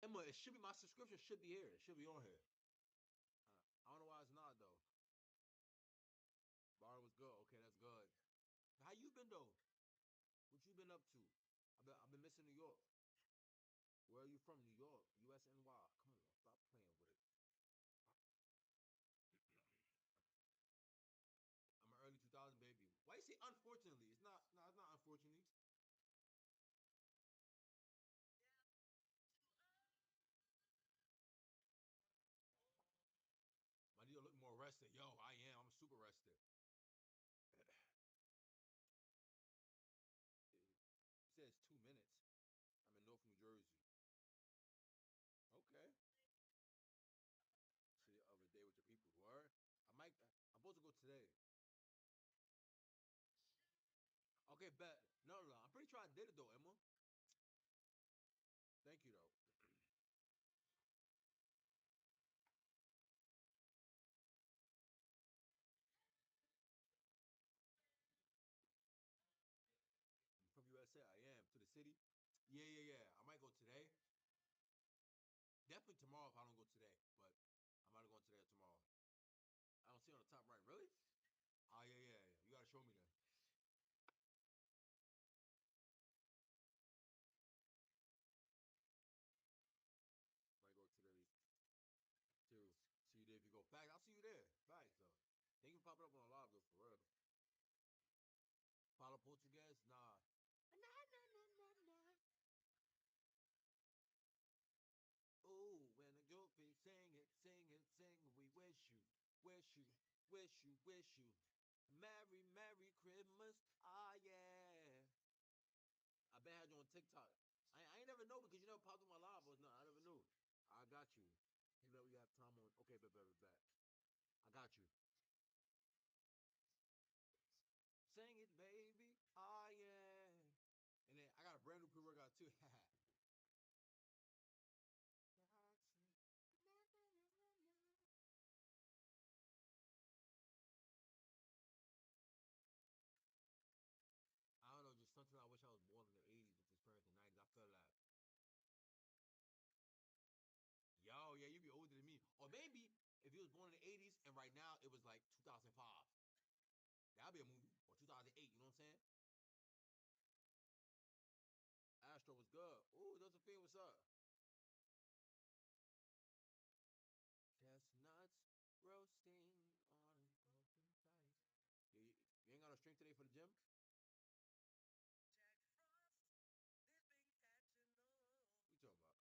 Emma, it should be my subscription. Should be here. It should be on here. I don't know why it's not though. Bar was good. Okay, that's good. How you been though? What you been up to? I've been missing New York. Where are you from? New York, USNY. Come on, stop playing with it. I'm an early 2000 baby. Why you say unfortunately? It's not. No, it's not unfortunately. My nigga look more rested. Yo, I am. I'm super rested. It says 2 minutes. I'm in North New Jersey. Okay. See the other day with your people. Word. I might. I'm supposed to go today. Okay, bet. No, no, no. I'm pretty sure I did it though, Emma. Thank you though. From USA, I am to the city. Yeah, yeah, yeah. I might go today. Definitely tomorrow if I don't go today. But I might go today or tomorrow. I don't see it on the top right. Really? Oh yeah, yeah, yeah. You gotta show me then. Might go today too. See you there if you go. Fact, I'll see you there. Fact though. Thank you for popping up on a live though for real. Follow Portuguese? Nah. Nah, nah, nah, nah, nah. Oh, when the goofy sing it, sing it, sing, we wish you, wish you, wish you, wish you. Merry, Merry Christmas. Ah, yeah. I bet I had you on TikTok. I ain't never know because you never popped on my live or nothing. I never knew. I got you. You know we got time on. Okay, bet. I got you. Sing it, baby. Ah, yeah. And then I got a brand new pre-workout too. I don't know, just something I wish I was born in the 80s with this parents in the 90s. I feel like, yo, yeah, you be older than me. Or maybe if you was born in the 80s and right now it was like 2005. That'd be a movie. Or 2008, you know what I'm saying? Astro was good. Ooh, Josephine, what's up? Chestnuts roasting on an open fire. You ain't got no strength today for the gym? What you talking about?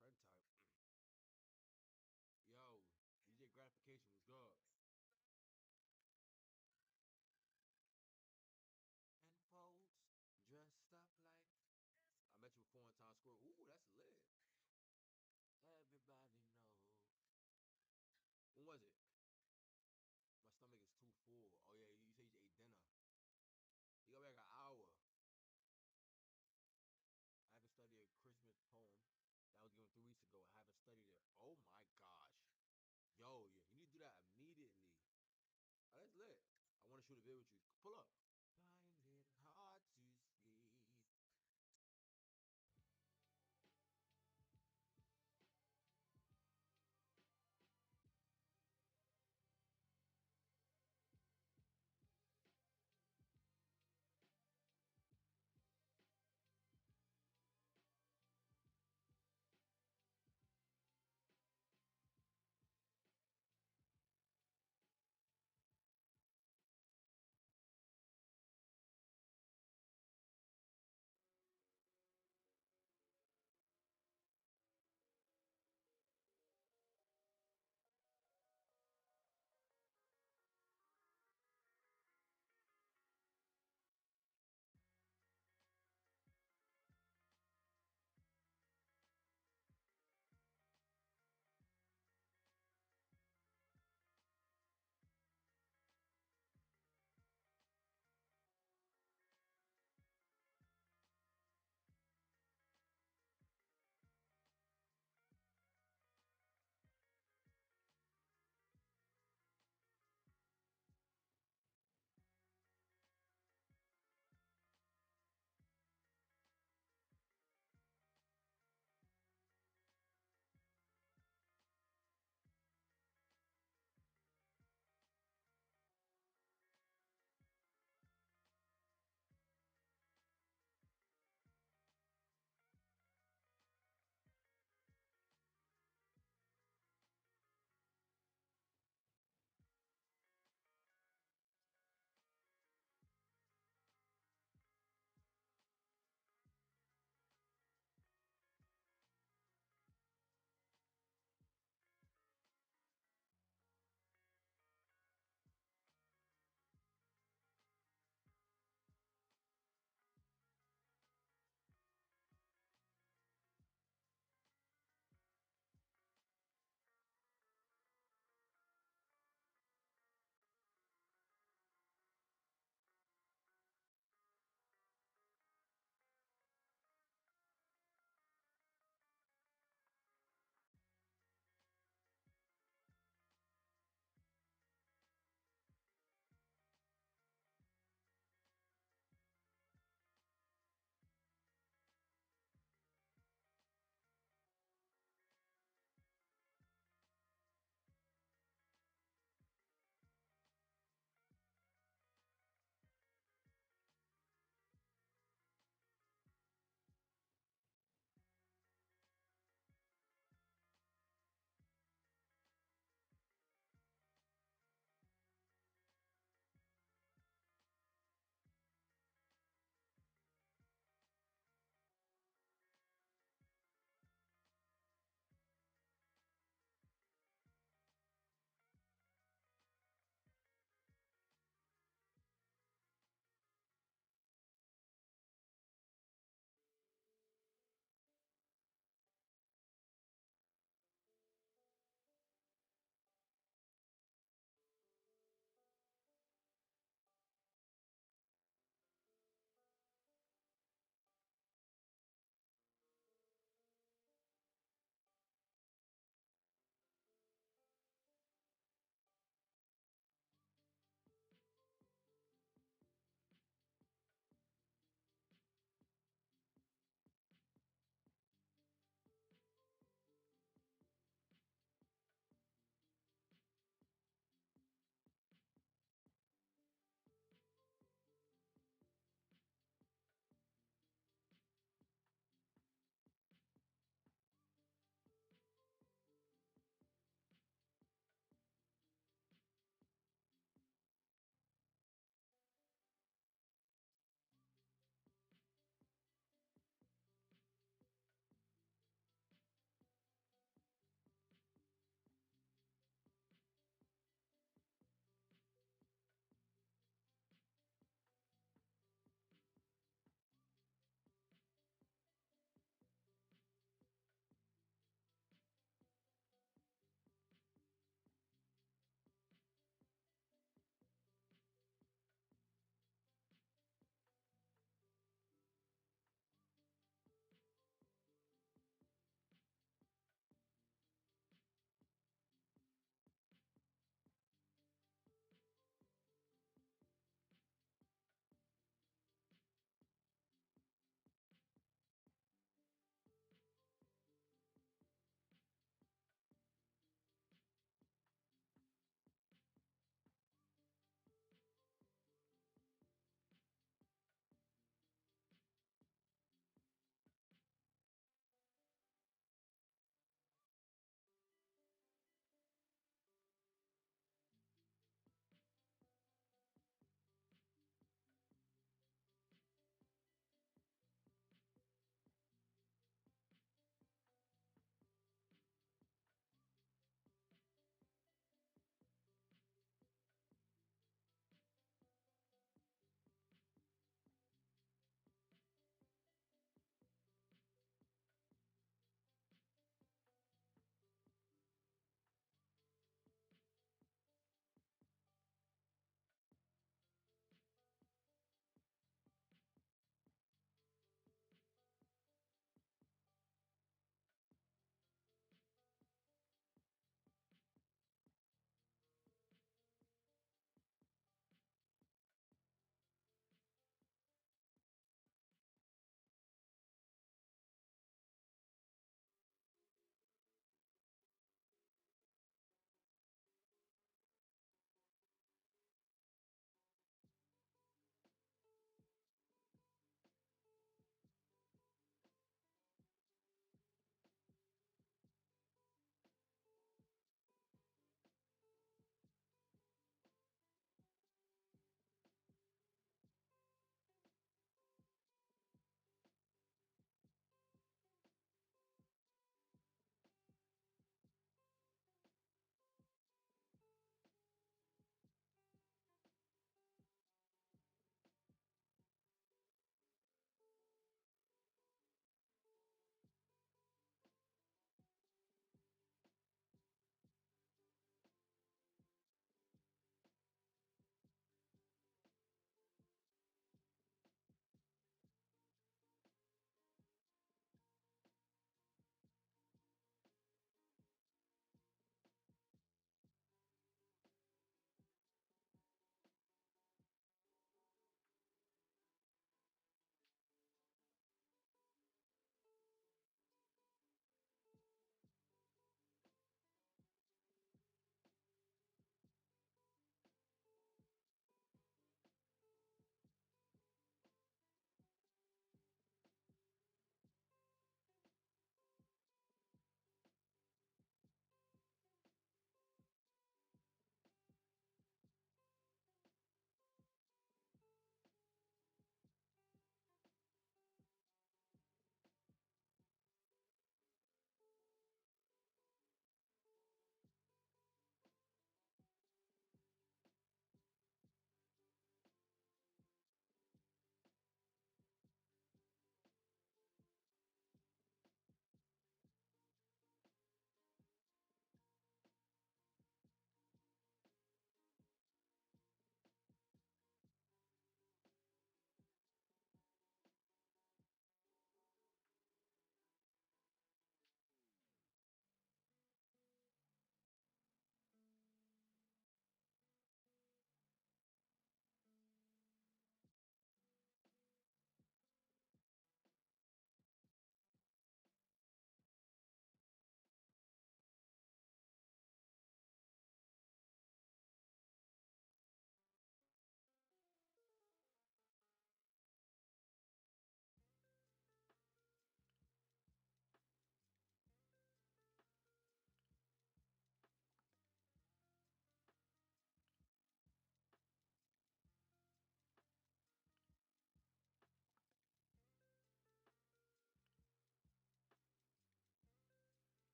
Friend type. Yo, DJ gratification was good. And folks dressed up like I met you before in Times Square. Ooh, that's lit. Everybody knows. When was it? My stomach is too full. Oh yeah, you say you ate dinner. You got back an hour. I haven't studied a Christmas poem that was given 3 weeks ago. I haven't studied it. Oh my gosh. Yo, yeah, you need to do that immediately. Oh, that's lit. I want to shoot a video with you. Pull up. Find it hard to sleep.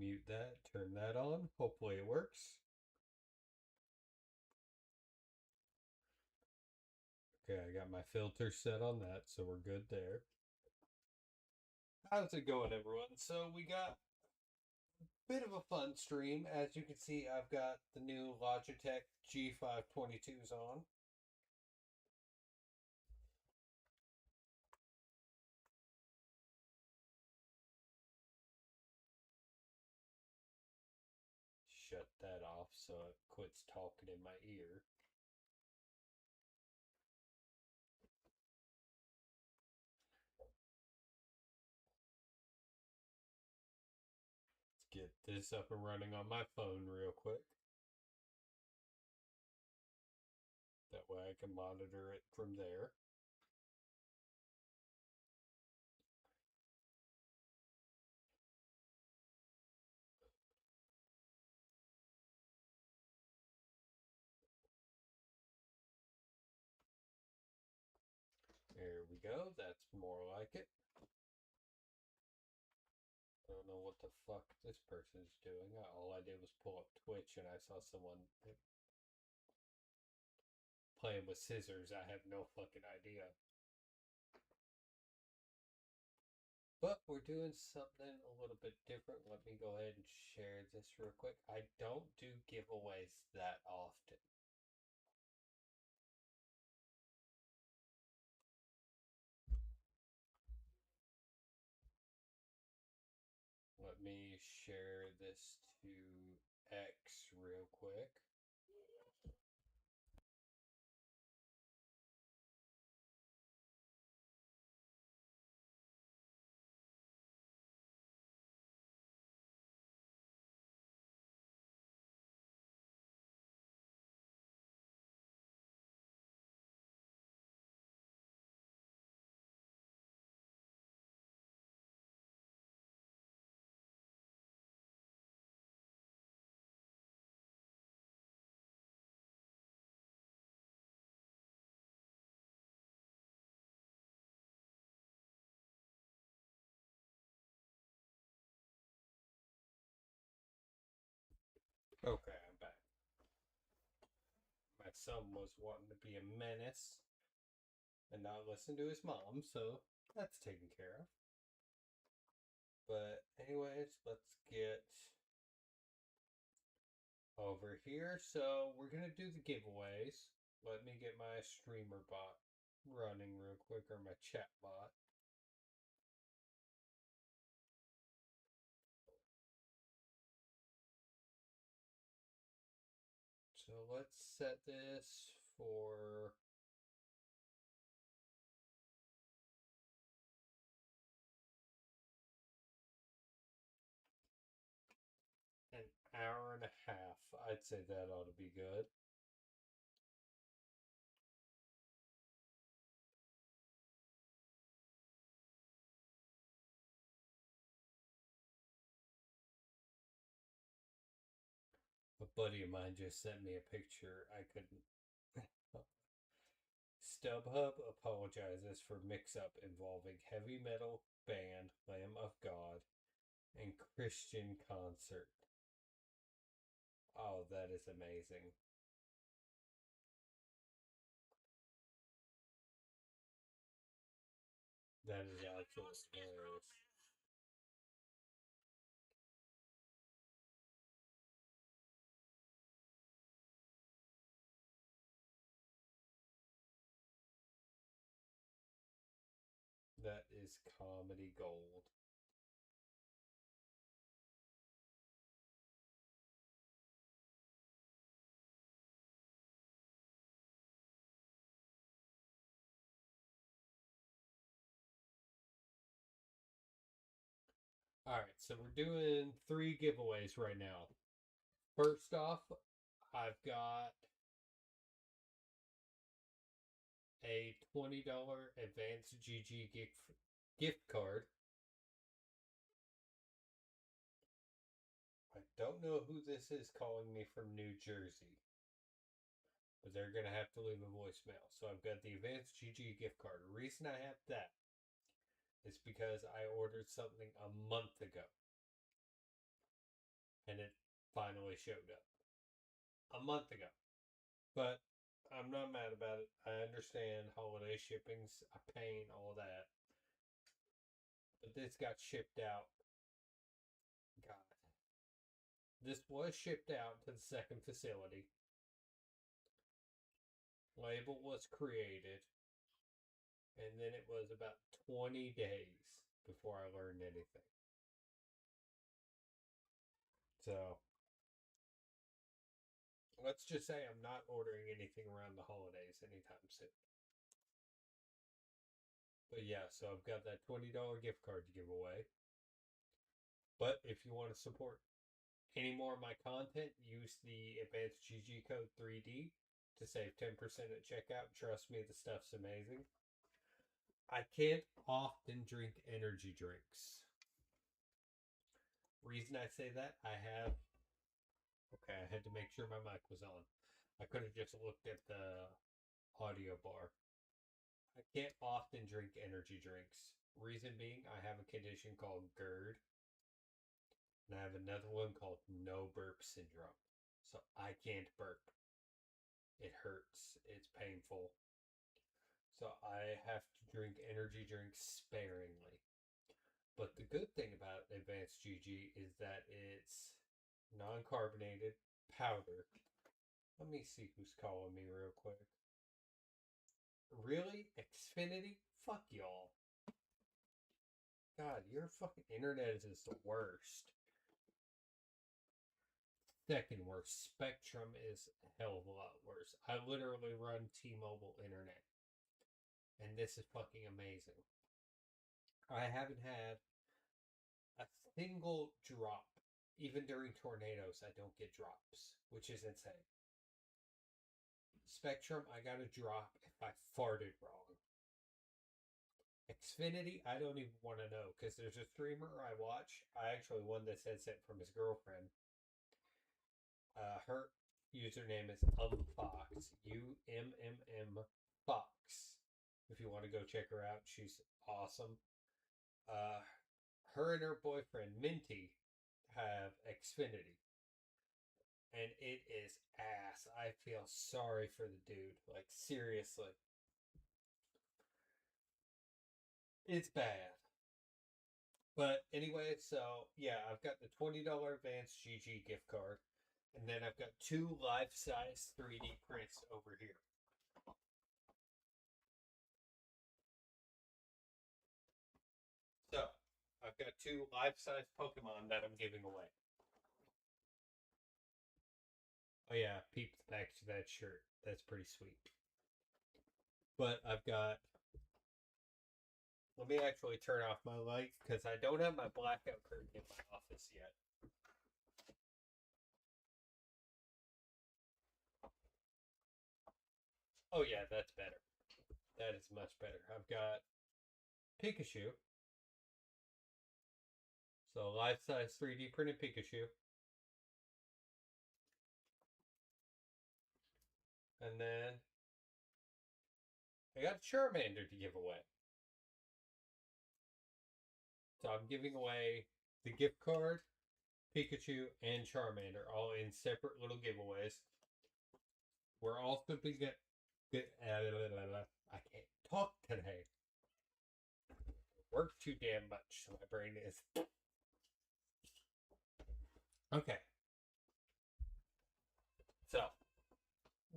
mute that, turn that on. Hopefully it works. Okay, I got my filter set on that, so we're good there. How's it going, everyone? So we got a bit of a fun stream. As you can see, I've got the new Logitech G522s on. Shut that off so it quits talking in my ear. Let's get this up and running on my phone real quick. That way I can monitor it from there. There we go. That's more like it. I don't know what the fuck this person's doing. All I did was pull up Twitch and I saw someone playing with scissors. I have no fucking idea. But we're doing something a little bit different. Let me go ahead and share this real quick. I don't do giveaways that often. Let me share this to X real quick. Okay, I'm back. My son was wanting to be a menace and not listen to his mom, so that's taken care of. But anyways, let's get over here. So we're gonna do the giveaways. Let me get my streamer bot running real quick, or my chat bot. So let's set this for an hour and a half. I'd say that ought to be good. A buddy of mine just sent me a picture. I couldn't. StubHub apologizes for mix-up involving heavy metal band Lamb of God and Christian concert. Oh, that is amazing. That is absolutely hilarious. That is comedy gold. Alright, so we're doing 3 giveaways right now. First off, I've got a $20 Advanced GG gift card. I don't know who this is calling me from New Jersey, but they're going to have to leave a voicemail. So I've got the Advanced GG gift card. The reason I have that is because I ordered something a month ago. and it finally showed up a month ago. But I'm not mad about it. I understand holiday shipping's a pain, all that. But this got shipped out. God. This was shipped out to the second facility. Label was created. And then it was about 20 days before I learned anything. So, let's just say I'm not ordering anything around the holidays anytime soon. But yeah, so I've got that $20 gift card to give away. But if you want to support any more of my content, use the Advanced GG code 3D to save 10% at checkout. Trust me, the stuff's amazing. I can't often drink energy drinks. Reason I say that, I had to make sure my mic was on. I could have just looked at the audio bar. I can't often drink energy drinks. Reason being, I have a condition called GERD, and I have another one called no burp syndrome. So I can't burp. It hurts. It's painful. So I have to drink energy drinks sparingly. But the good thing about Advanced GG is that it's non-carbonated powder. Let me see who's calling me real quick. Really? Xfinity? Fuck y'all. God, your fucking internet is the worst. Second worst. Spectrum is a hell of a lot worse. I literally run T-Mobile internet. And this is fucking amazing. I haven't had a single drop. Even during tornadoes, I don't get drops, which is insane. Spectrum, I got a drop if I farted wrong. Xfinity, I don't even want to know, because there's a streamer I watch. I actually won this headset from his girlfriend. Her username is Fox, UMMM Fox. If you want to go check her out, she's awesome. Her and her boyfriend Minty have Xfinity, and it is ass. I feel sorry for the dude. Like, seriously, it's bad. But anyway, so yeah, I've got the $20 Advanced GG gift card. And then I've got 2 life-size 3D prints over here. So, I've got 2 life-size Pokemon that I'm giving away. Oh yeah, peep the back to that shirt. That's pretty sweet. But I've got... Let me actually turn off my light, because I don't have my blackout curtain in my office yet. Oh yeah, that's better. That is much better. I've got Pikachu. So life-size 3D printed Pikachu. And then I got Charmander to give away. So I'm giving away the gift card, Pikachu, and Charmander, all in separate little giveaways. We're also be get I can't talk today. Work too damn much, so my brain is okay. So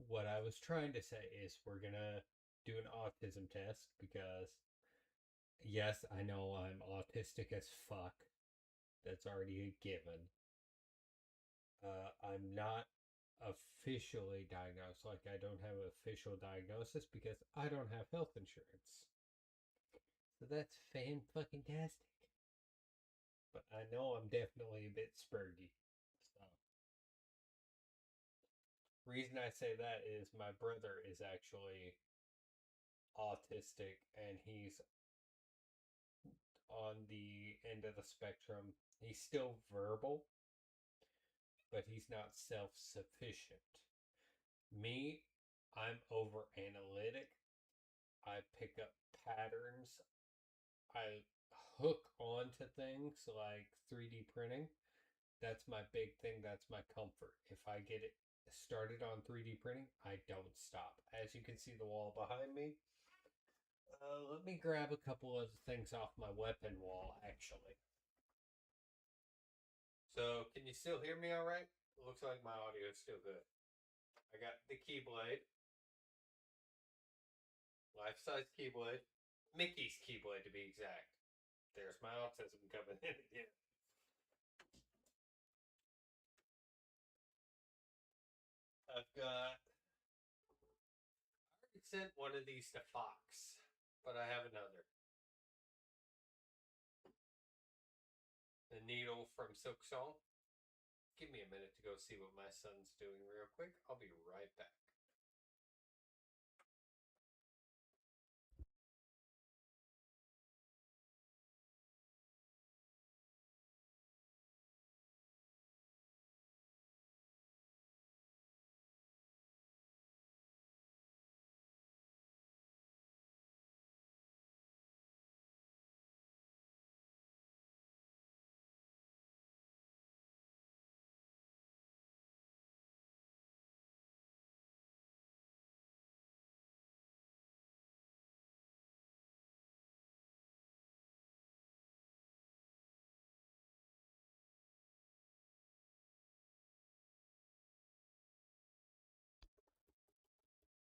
what I was trying to say is we're gonna do an autism test because yes, I know I'm autistic as fuck. That's already a given. I'm not officially diagnosed. Like, I don't have an official diagnosis because I don't have health insurance. So that's fan-fucking-tastic. But I know I'm definitely a bit spurgy. So, reason I say that is my brother is actually autistic and he's on the end of the spectrum. He's still verbal, but he's not self-sufficient. Me, I'm over analytic. I pick up patterns. I hook onto things like 3D printing, That's my big thing. That's my comfort. If I get it started on 3D printing, I don't stop. As you can see the wall behind me, let me grab a couple of things off my weapon wall, actually. So, can you still hear me all right? It looks like my audio is still good. I got the Keyblade. Life-size Keyblade. Mickey's Keyblade, to be exact. There's my autism coming in again. I've got... I already sent one of these to Fox, but I have another. The needle from Silk Song. Give me a minute to go see what my son's doing real quick. I'll be right back.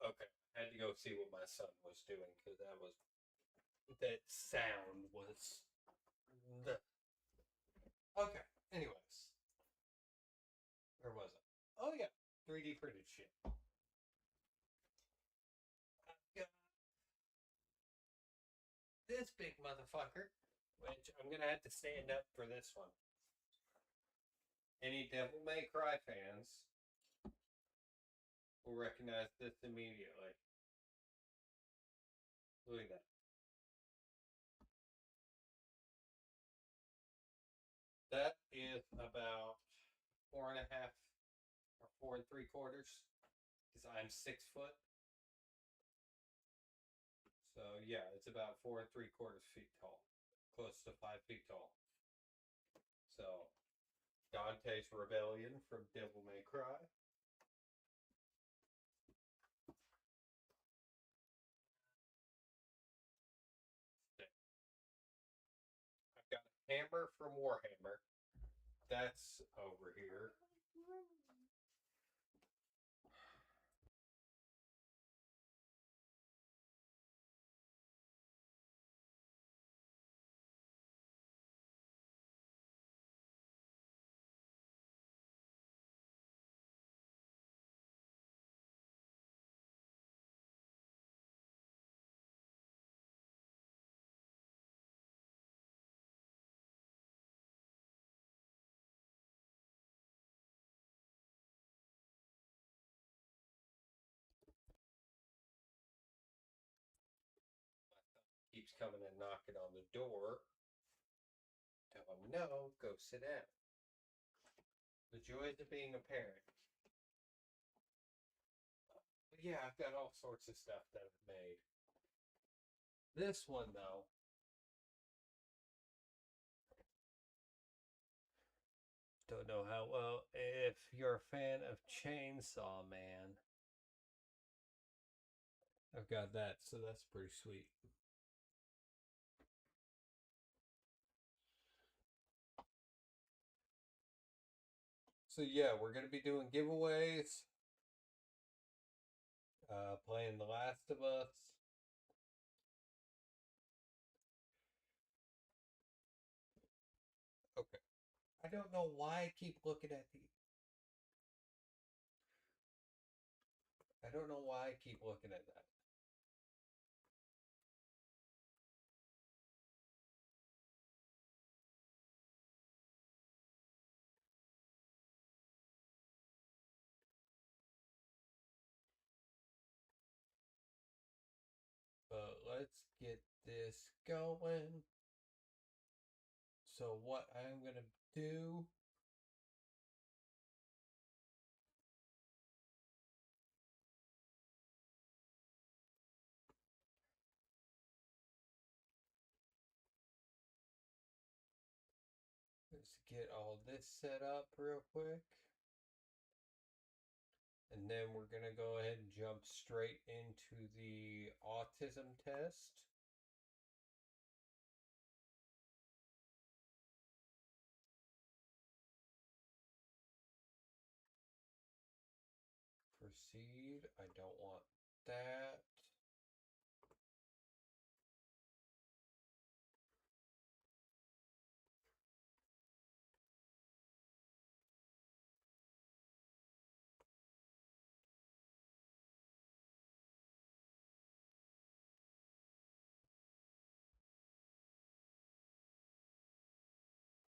Okay, I had to go see what my son was doing because that sound was the. Okay, anyways, where was I? Oh yeah, 3D printed shit. I've got this big motherfucker, which I'm gonna have to stand up for this one. Any Devil May Cry fans will recognize this immediately. Look at that. That is about 4.5 or 4 3/4, because I'm 6 foot. So yeah, it's about 4 3/4 feet tall, close to 5 feet tall. So Dante's Rebellion from Devil May Cry. I've got a hammer from Warhammer. That's over here. Keeps coming and knocking on the door. Tell him no, go sit down. The joys of being a parent. But yeah, I've got all sorts of stuff that I've made. This one, though, don't know how well. If you're a fan of Chainsaw Man, I've got that, so that's pretty sweet. So yeah, we're gonna be doing giveaways, playing The Last of Us. Okay. I don't know why I keep looking at the. I don't know why I keep looking at that. But let's get this going. So what I'm gonna do is Let's get all this set up real quick. And then we're going to go ahead and jump straight into the autism test. Proceed. I don't want that.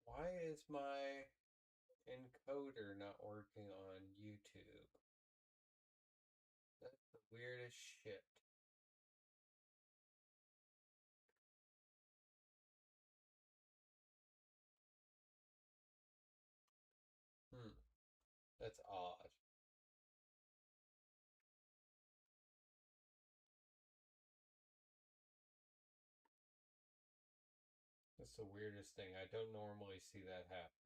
Why is my encoder not working on YouTube? That's the weirdest shit. That's odd. That's the weirdest thing. I don't normally see that happen.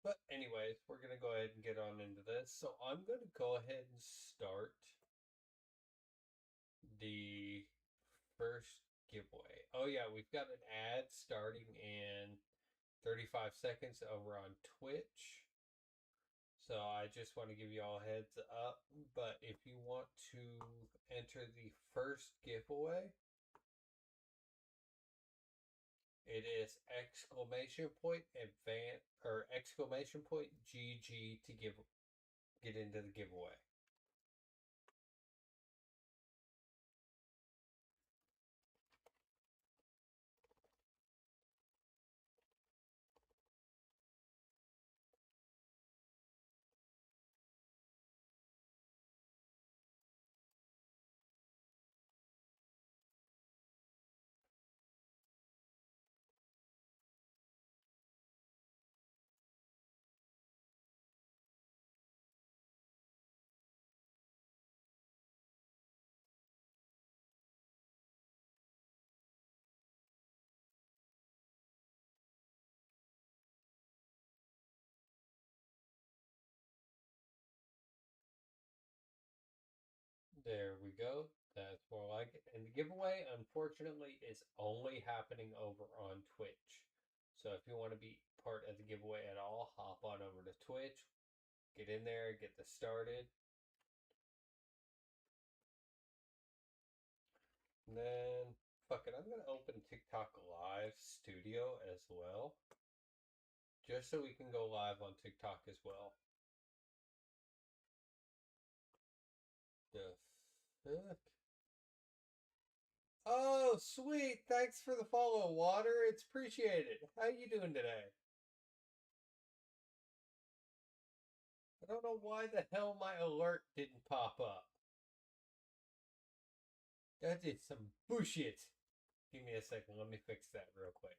But anyways, we're going to go ahead and get on into this. So I'm going to go ahead and start the first giveaway. Oh yeah, we've got an ad starting in 35 seconds over on Twitch. So I just want to give you all a heads up. But if you want to enter the first giveaway, it is exclamation point advance or exclamation point GG to get into the giveaway. There we go. That's more like it. And the giveaway, unfortunately, is only happening over on Twitch. So if you want to be part of the giveaway at all, hop on over to Twitch, get in there, get this started. And then, fuck it, I'm going to open TikTok Live Studio as well. Just so we can go live on TikTok as well. The fuck? Oh, sweet. Thanks for the follow, Water. It's appreciated. How you doing today? I don't know why the hell my alert didn't pop up. That is some bullshit. Give me a second. Let me fix that real quick.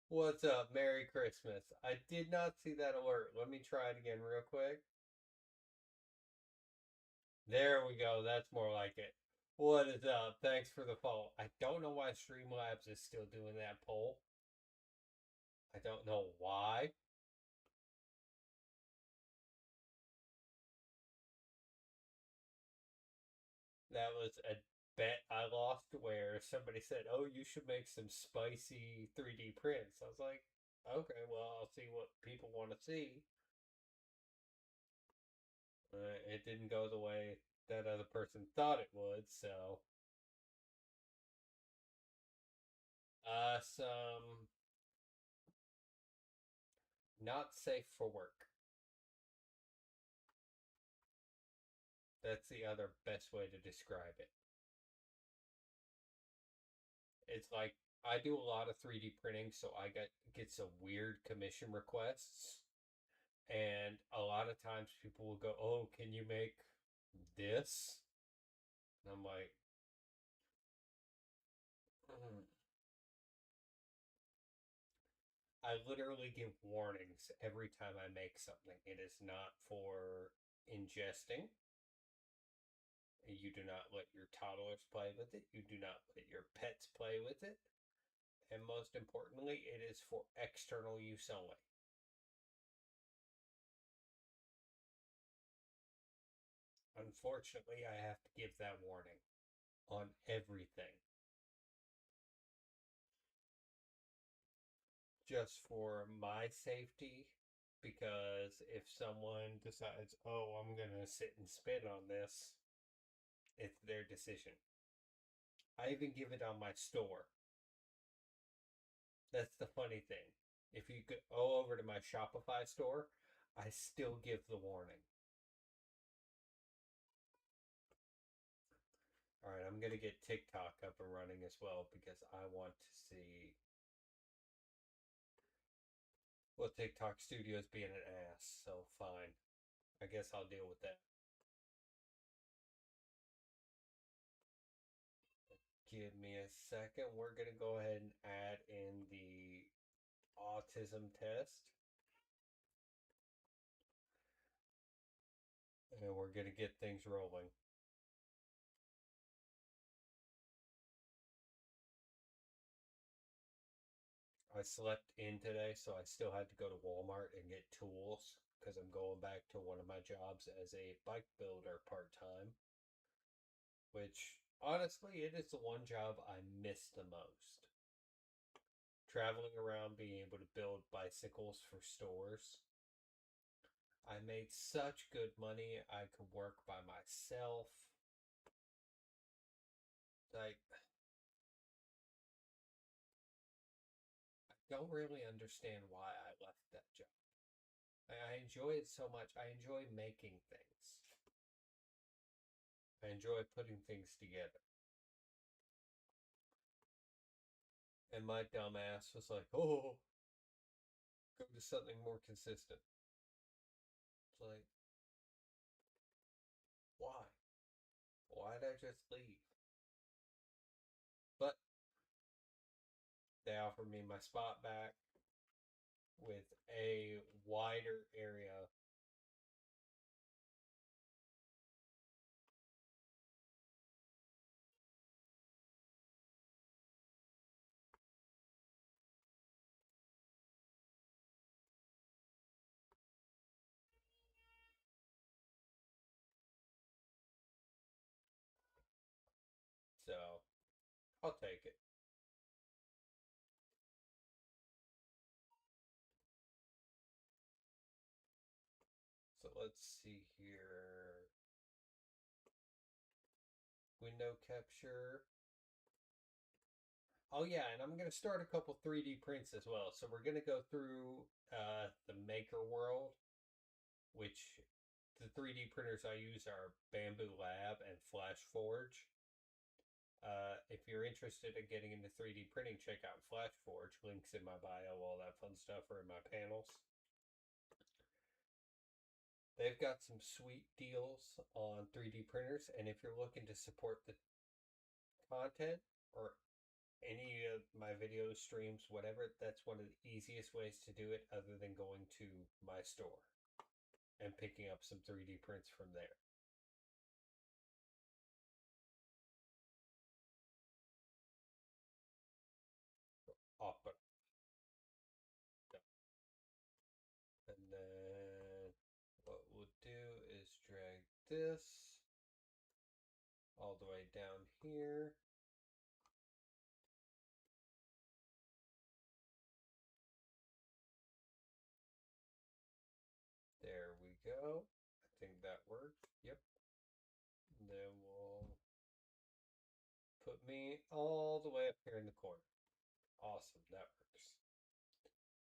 What's up? Merry Christmas. I did not see that alert. Let me try it again real quick. There we go. That's more like it. What is up? Thanks for the follow. I don't know why Streamlabs is still doing that poll. I don't know why. That was a bet I lost where somebody said, "Oh, you should make some spicy 3D prints." I was like, "Okay, well, I'll see what people want to see." It didn't go the way that other person thought it would, so some not safe for work. That's the other best way to describe it. It's like I do a lot of 3D printing, so I get some weird commission requests, and a lot of times people will go, "Oh, can you make this?" And I'm like, mm. I literally give warnings every time I make something. It is not for ingesting. You do not let your toddlers play with it. You do not let your pets play with it. And most importantly, it is for external use only. Unfortunately, I have to give that warning on everything. Just for my safety, because if someone decides, oh, I'm going to sit and spin on this, it's their decision. I even give it on my store. That's the funny thing. If you go over to my Shopify store, I still give the warning. All right, I'm going to get TikTok up and running as well because I want to see. Well, TikTok Studio's being an ass, so fine. I guess I'll deal with that. Give me a second. We're going to go ahead and add in the autism test. And we're going to get things rolling. I slept in today, so I still had to go to Walmart and get tools because I'm going back to one of my jobs as a bike builder part-time. Which, honestly, it is the one job I miss the most. Traveling around, being able to build bicycles for stores. I made such good money, I could work by myself. Like, I don't really understand why I left that job. I enjoy it so much. I enjoy making things. I enjoy putting things together. And my dumb ass was like, oh, go to something more consistent. It's like, why? Why did I just leave? But they offered me my spot back with a wider area. So I'll take it. So let's see here. Window capture. Oh yeah, and I'm going to start a couple 3D prints as well. So we're going to go through the Maker World, which the 3D printers I use are Bambu Lab and Flash Forge. If you're interested in getting into 3D printing, check out Flash Forge. Links in my bio, all that fun stuff are in my panels. They've got some sweet deals on 3D printers, and if you're looking to support the content or any of my videos, streams, whatever, that's one of the easiest ways to do it other than going to my store and picking up some 3D prints from there. Opera. And then what we'll do is drag this all the way down here. There we go. I think that works. Yep. And then we'll put me all the way up here in the corner. Awesome. That works.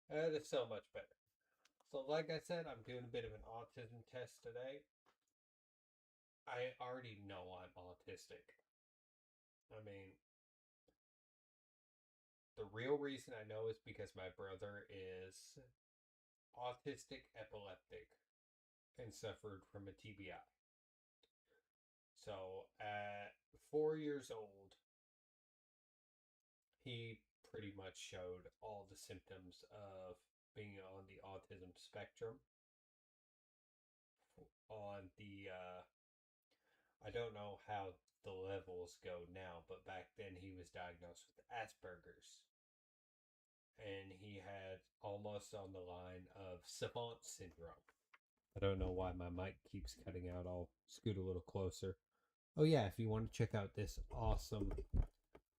That is so much better. So like I said, I'm doing a bit of an autism test today. I already know I'm autistic. I mean, the real reason I know is because my brother is autistic epileptic and suffered from a TBI. So at 4 years old, he pretty much showed all the symptoms of being on the autism spectrum. On the I don't know how the levels go now, but back then he was diagnosed with Asperger's. And he had almost on the line of savant syndrome. I don't know why my mic keeps cutting out. I'll scoot a little closer. Oh, yeah, if you want to check out this awesome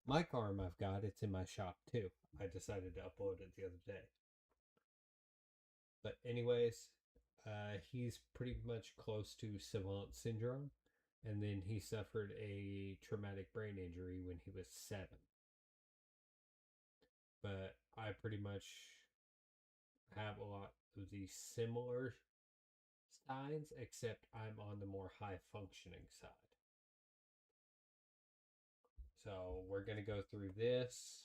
mic arm I've got, it's in my shop too. I decided to upload it the other day. But, anyways, he's pretty much close to savant syndrome. And then he suffered a traumatic brain injury when he was 7. But I pretty much have a lot of these similar signs, except I'm on the more high functioning side. So we're going to go through this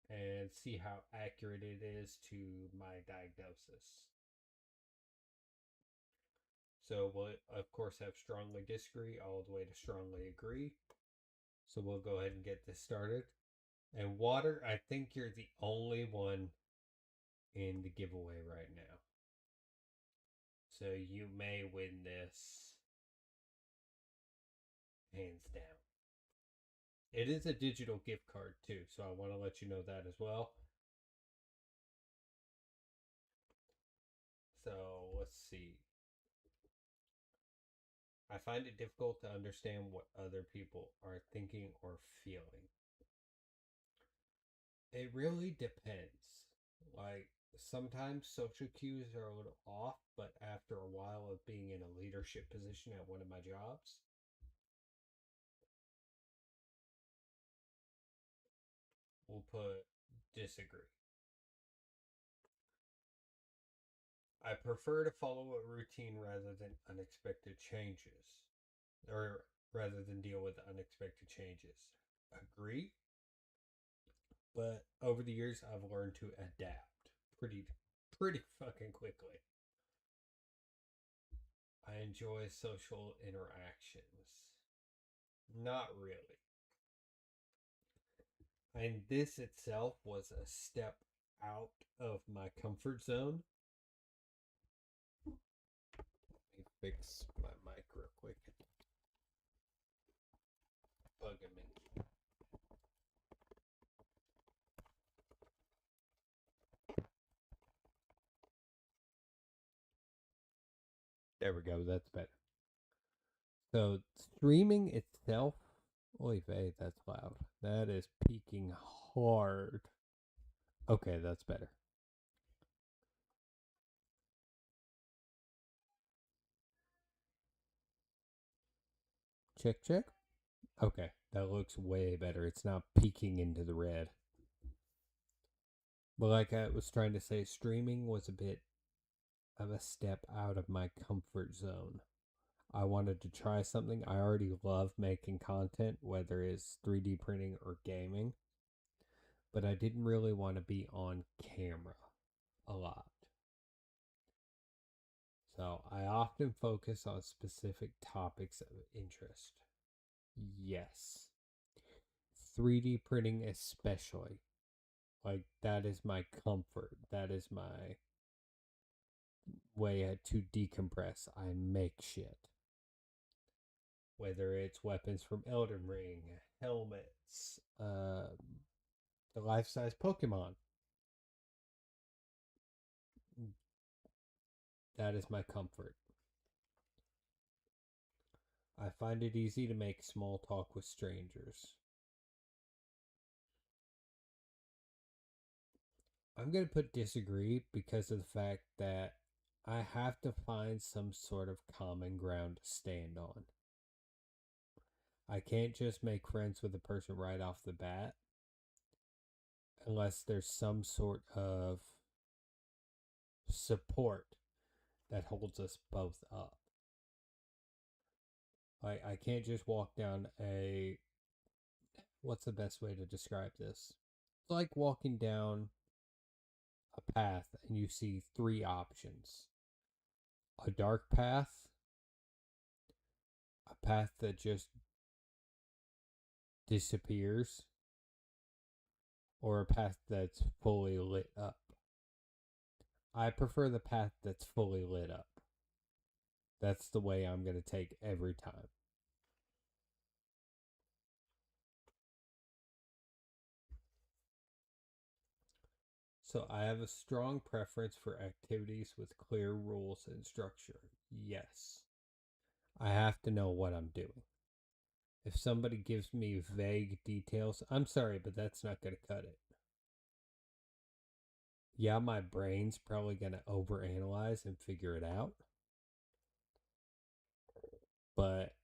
and see how accurate it is to my diagnosis. So we'll, of course, have strongly disagree all the way to strongly agree. So we'll go ahead and get this started. And Water, I think you're the only one in the giveaway right now. So you may win this hands down. It is a digital gift card too, so I want to let you know that as well. So let's see. I find it difficult to understand what other people are thinking or feeling. It really depends. Like, sometimes social cues are a little off, but after a while of being in a leadership position at one of my jobs, we'll put disagree. I prefer to follow a routine rather than unexpected changes, or rather than deal with unexpected changes. Agree, but over the years I've learned to adapt pretty fucking quickly. I enjoy social interactions. Not really. And this itself was a step out of my comfort zone. Let me fix my mic real quick. Bugging me. There we go. That's better. So streaming itself, oy vey, that's loud. That is peaking hard. Okay, that's better. Check, check. Okay, that looks way better. It's not peeking into the red. But like I was trying to say, streaming was a bit of a step out of my comfort zone. I wanted to try something. I already love making content, whether it's 3D printing or gaming. But I didn't really want to be on camera a lot. So I often focus on specific topics of interest. Yes. 3D printing especially. Like, that is my comfort. That is my way to decompress. I make shit. Whether it's weapons from Elden Ring, helmets, the life-size Pokemon. That is my comfort. I find it easy to make small talk with strangers. I'm going to put disagree because of the fact that I have to find some sort of common ground to stand on. I can't just make friends with a person right off the bat unless there's some sort of support that holds us both up. I can't just walk down a... What's the best way to describe this? It's like walking down a path and you see 3 options. A dark path, a path that just disappears, or a path that's fully lit up. I prefer the path that's fully lit up. That's the way I'm going to take every time. So I have a strong preference for activities with clear rules and structure. Yes. I have to know what I'm doing. If somebody gives me vague details, I'm sorry, but that's not going to cut it. Yeah, my brain's probably going to overanalyze and figure it out. But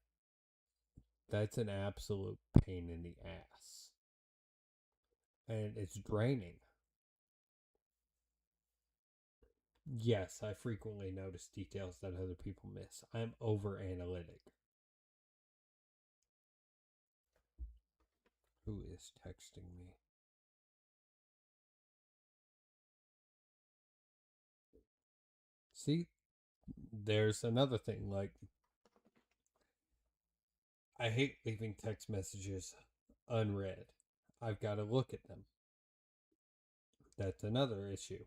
that's an absolute pain in the ass. And it's draining. Yes, I frequently notice details that other people miss. I'm over analytic. Who is texting me? See, there's another thing. Like, I hate leaving text messages unread. I've got to look at them. That's another issue.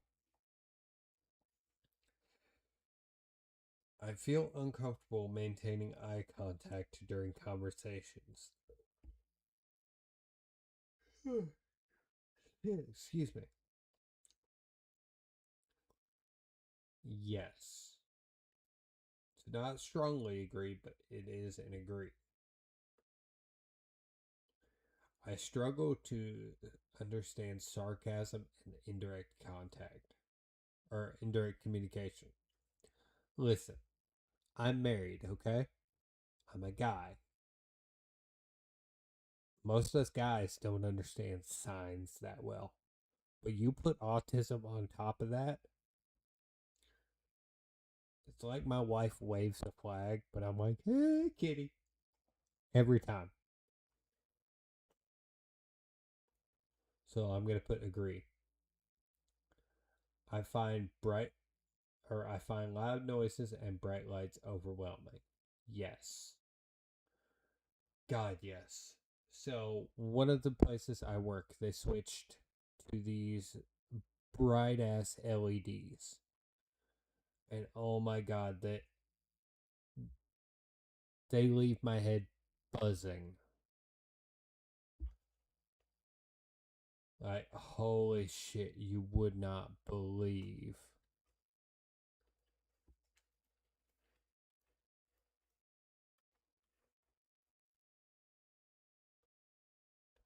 I feel uncomfortable maintaining eye contact during conversations. Excuse me. Yes. To not strongly agree, but it is an agree. I struggle to understand sarcasm and indirect contact or indirect communication. Listen, I'm married, okay? I'm a guy. Most of us guys don't understand signs that well. But you put autism on top of that, it's like my wife waves a flag, but I'm like, hey, kitty. Every time. So I'm going to put agree. I find loud noises and bright lights overwhelming. Yes. God, yes. So one of the places I work, they switched to these bright ass LEDs. And oh my god, they leave my head buzzing. Like, holy shit, you would not believe.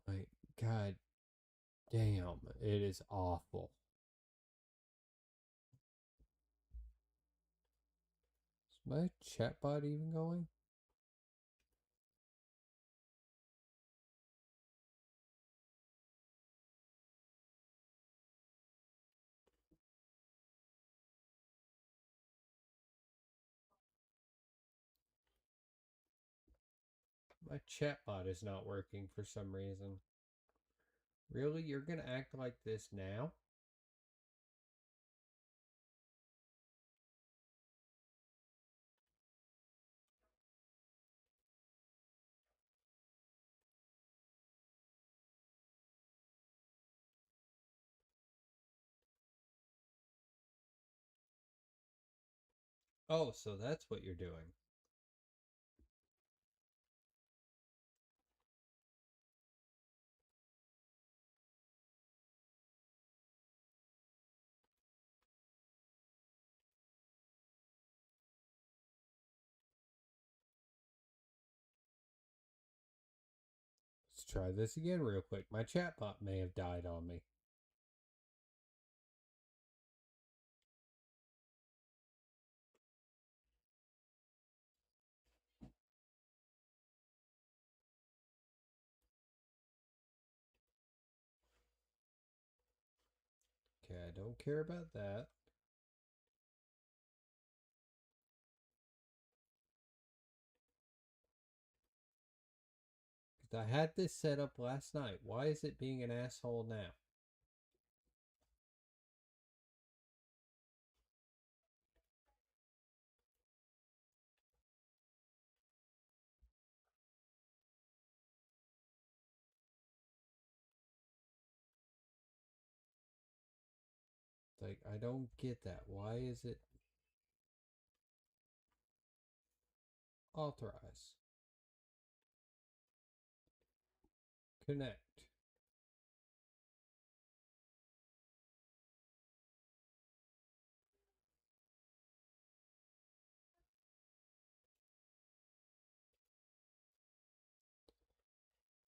Like, god damn, it is awful. Is my chatbot even going? My chatbot is not working for some reason. Really? You're gonna act like this now? Oh, so that's what you're doing. Let's try this again real quick. My chatbot may have died on me. Okay, I don't care about that. I had this set up last night. Why is it being an asshole now? Like, I don't get that. Why is it authorize? Connect.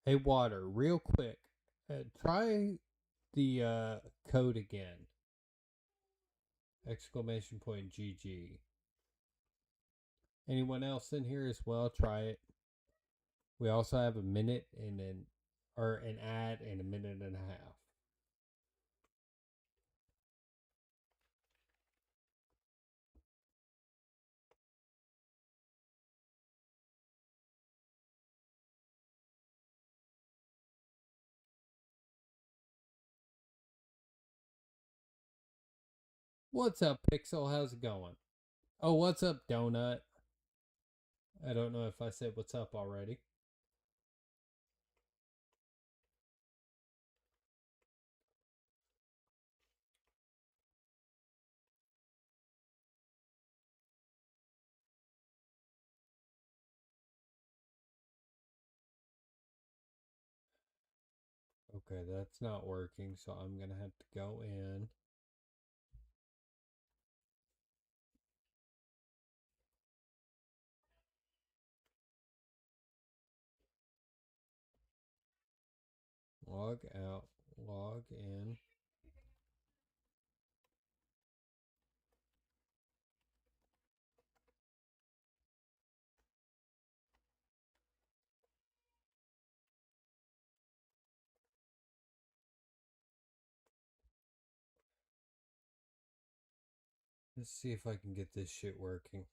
Hey, Water, real quick, try the code again. Exclamation point GG. Anyone else in here as well? Try it. We also have a minute and an ad and a minute and a half. What's up, Pixel? How's it going? Oh, what's up, Donut? I don't know if I said what's up already. Okay, that's not working, so I'm gonna have to go in. Log out, log in. Let's see if I can get this shit working.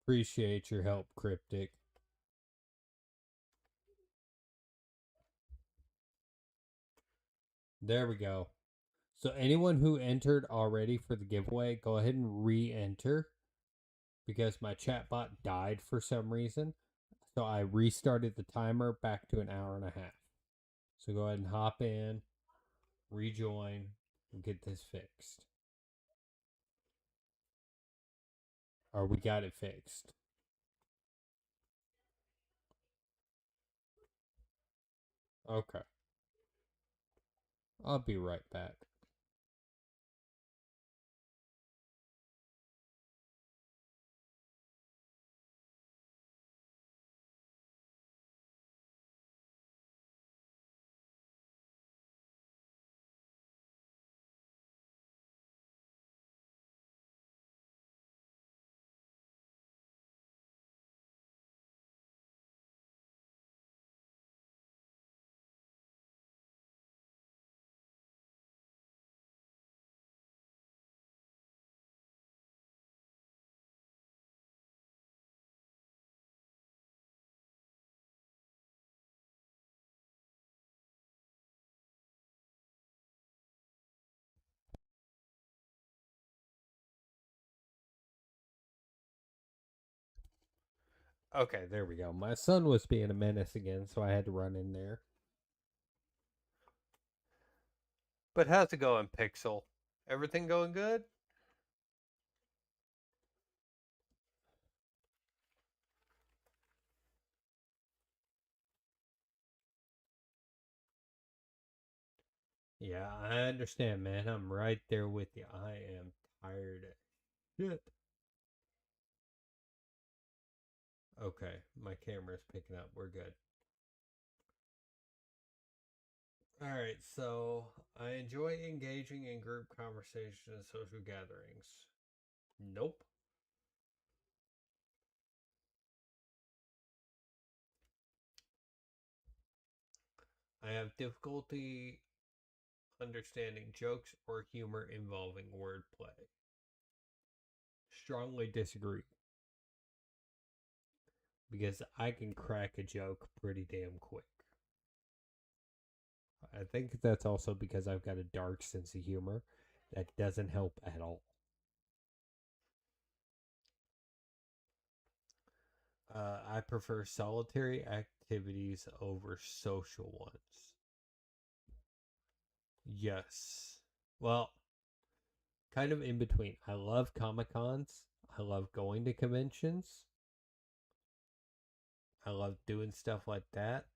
Appreciate your help, Cryptic. There we go. So anyone who entered already for the giveaway, go ahead and re-enter because my chatbot died for some reason. So I restarted the timer back to an hour and a half. So go ahead and hop in, rejoin, and get this fixed. Or we got it fixed. Okay. I'll be right back. Okay, there we go. My son was being a menace again, so I had to run in there. But how's it going, Pixel? Everything going good? Yeah, I understand, man. I'm right there with you. I am tired as shit. Okay, my camera's picking up. We're good. Alright, so I enjoy engaging in group conversations and social gatherings. Nope. I have difficulty understanding jokes or humor involving wordplay. Strongly disagree. Because I can crack a joke pretty damn quick. I think that's also because I've got a dark sense of humor that doesn't help at all. I prefer solitary activities over social ones. Yes. Well, kind of in between. I love Comic Cons. I love going to conventions. I love doing stuff like that.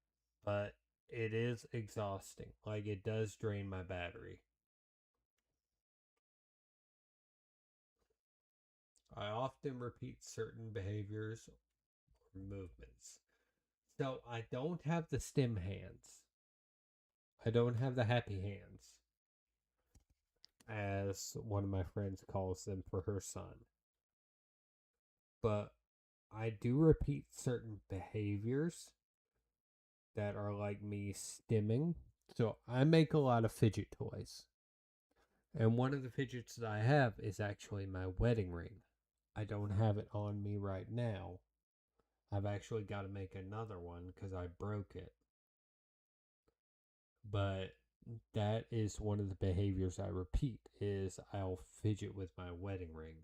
But it is exhausting. Like, it does drain my battery. I often repeat certain behaviors or movements. So I don't have the stem hands. I don't have the happy hands, as one of my friends calls them for her son. But I do repeat certain behaviors that are like me stimming. So I make a lot of fidget toys. And one of the fidgets that I have is actually my wedding ring. I don't have it on me right now. I've actually got to make another one because I broke it. But that is one of the behaviors I repeat is I'll fidget with my wedding ring.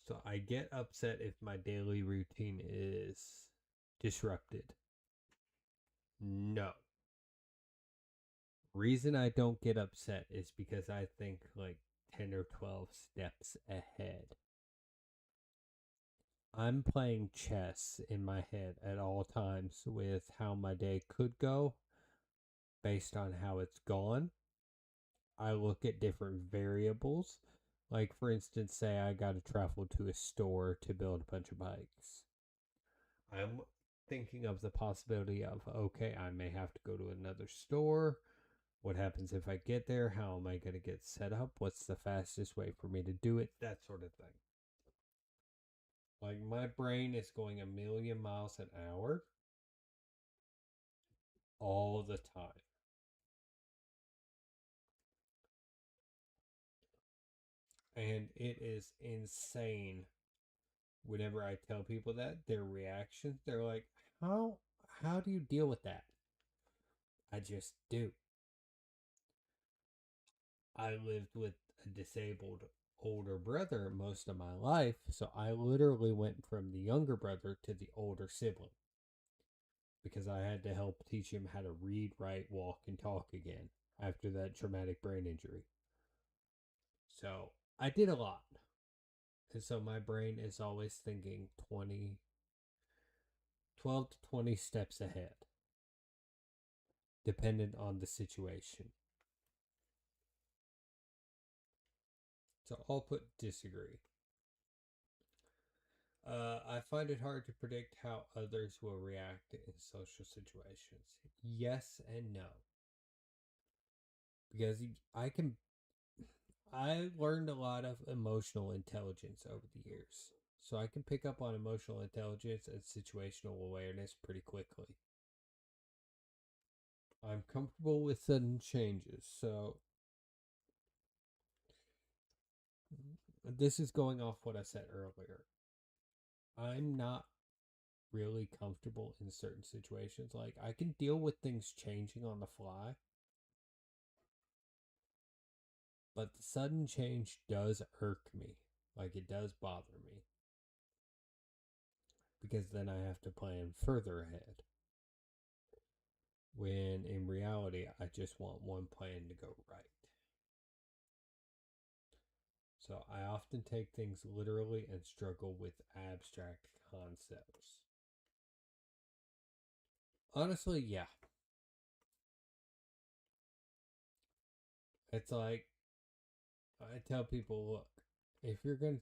So I get upset if my daily routine is disrupted. No. Reason I don't get upset is because I think like 10 or 12 steps ahead. I'm playing chess in my head at all times with how my day could go based on how it's gone. I look at different variables. Like, for instance, say I got to travel to a store to build a bunch of bikes. I'm thinking of the possibility of, okay, I may have to go to another store. What happens if I get there? How am I going to get set up? What's the fastest way for me to do it? That sort of thing. Like, my brain is going a million miles an hour all the time. And it is insane whenever I tell people that, their reactions, they're like, how do you deal with that? I just do. I lived with a disabled older brother most of my life, so I literally went from the younger brother to the older sibling because I had to help teach him how to read, write, walk, and talk again after that traumatic brain injury. So I did a lot. And so my brain is always thinking 12 to 20 steps ahead, dependent on the situation. So I'll put disagree. I find it hard to predict how others will react in social situations. Yes and no. Because I learned a lot of emotional intelligence over the years. So I can pick up on emotional intelligence and situational awareness pretty quickly. I'm comfortable with sudden changes. So this is going off what I said earlier. I'm not really comfortable in certain situations. Like, I can deal with things changing on the fly, but the sudden change does irk me. Like, it does bother me. Because then I have to plan further ahead. When in reality, I just want one plan to go right. So I often take things literally and struggle with abstract concepts. Honestly, yeah. It's like, I tell people, look, if you're going to